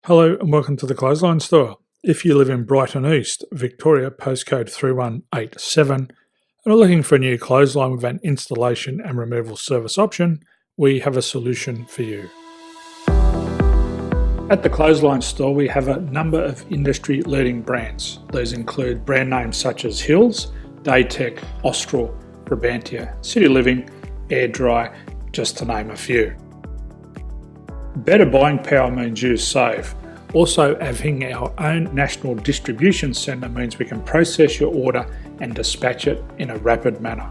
Hello and welcome to the Clothesline Store. If you live in Brighton East, Victoria, postcode 3187, and are looking for a new clothesline with an installation and removal service option, we have a solution for you. At the Clothesline Store, we have a number of industry-leading brands. These include brand names such as Hills, Daytech, Austral, Brabantia, City Living, Air Dry, just to name a few. Better buying power means you save. Also, having our own national distribution centre means we can process your order and dispatch it in a rapid manner.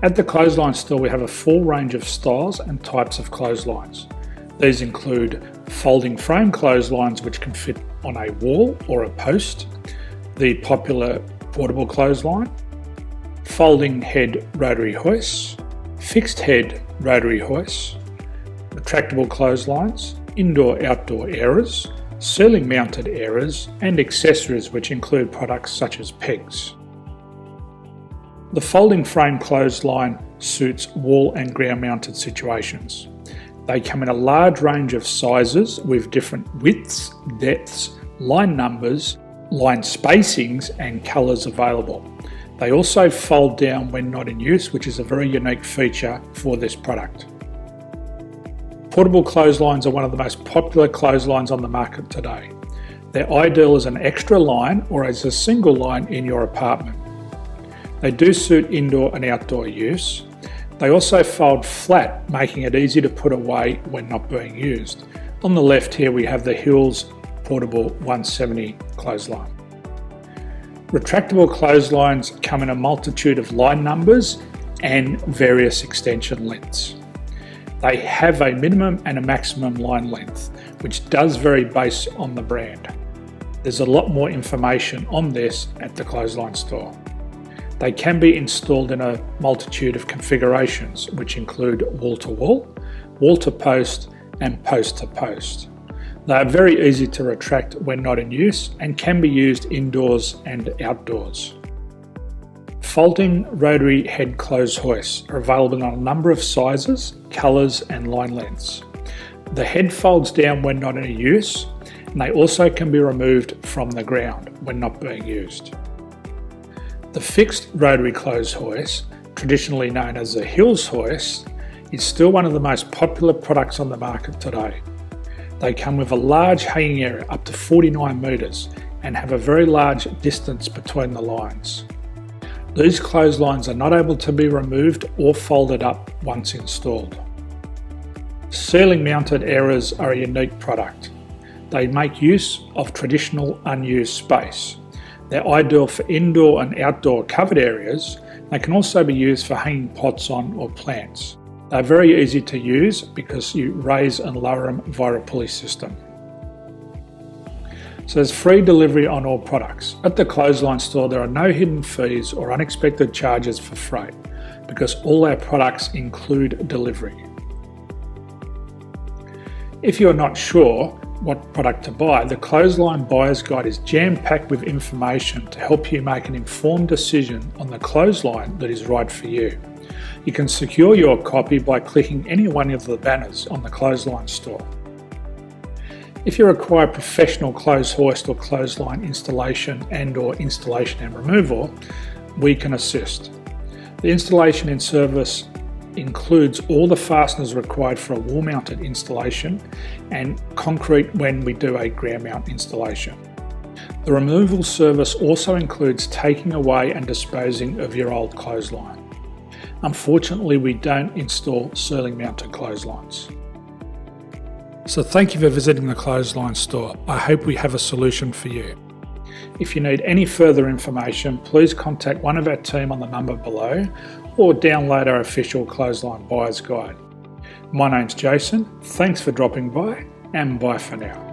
At the Clothesline Store, we have a full range of styles and types of clotheslines. These include folding frame clotheslines which can fit on a wall or a post, the popular portable clothesline, folding head rotary hoists, fixed head rotary hoists, retractable clotheslines, indoor-outdoor airers, ceiling mounted airers, and accessories which include products such as pegs. The folding frame clothesline suits wall and ground mounted situations. They come in a large range of sizes with different widths, depths, line numbers, line spacings and colours available. They also fold down when not in use, which is a very unique feature for this product. Portable clotheslines are one of the most popular clotheslines on the market today. They're ideal as an extra line or as a single line in your apartment. They do suit indoor and outdoor use. They also fold flat, making it easy to put away when not being used. On the left here we have the Hills Portable 170 clothesline. Retractable clotheslines come in a multitude of line numbers and various extension lengths. They have a minimum and a maximum line length, which does vary based on the brand. There's a lot more information on this at the Clothesline Store. They can be installed in a multitude of configurations, which include wall-to-wall, wall-to-post, and post-to-post. They are very easy to retract when not in use and can be used indoors and outdoors. Folding rotary head clothes hoists are available in a number of sizes, colours and line lengths. The head folds down when not in use, and they also can be removed from the ground when not being used. The fixed rotary clothes hoist, traditionally known as the Hills hoist, is still one of the most popular products on the market today. They come with a large hanging area up to 49 metres and have a very large distance between the lines. These clotheslines are not able to be removed or folded up once installed. Ceiling mounted airers are a unique product. They make use of traditional unused space. They're ideal for indoor and outdoor covered areas. They can also be used for hanging pots on or plants. They're very easy to use because you raise and lower them via a pulley system. So there's free delivery on all products. At the Clothesline Store, there are no hidden fees or unexpected charges for freight because all our products include delivery. If you're not sure what product to buy, the Clothesline Buyer's Guide is jam-packed with information to help you make an informed decision on the clothesline that is right for you. You can secure your copy by clicking any one of the banners on the Clothesline Store. If you require professional clothes hoist or clothesline installation and/or installation and removal, we can assist. The installation and service includes all the fasteners required for a wall-mounted installation and concrete when we do a ground mount installation. The removal service also includes taking away and disposing of your old clothesline. Unfortunately, we don't install ceiling mounted clotheslines. So thank you for visiting the Clothesline Store. I hope we have a solution for you. If you need any further information, please contact one of our team on the number below or download our official Clothesline Buyer's Guide. My name's Jason, thanks for dropping by and bye for now.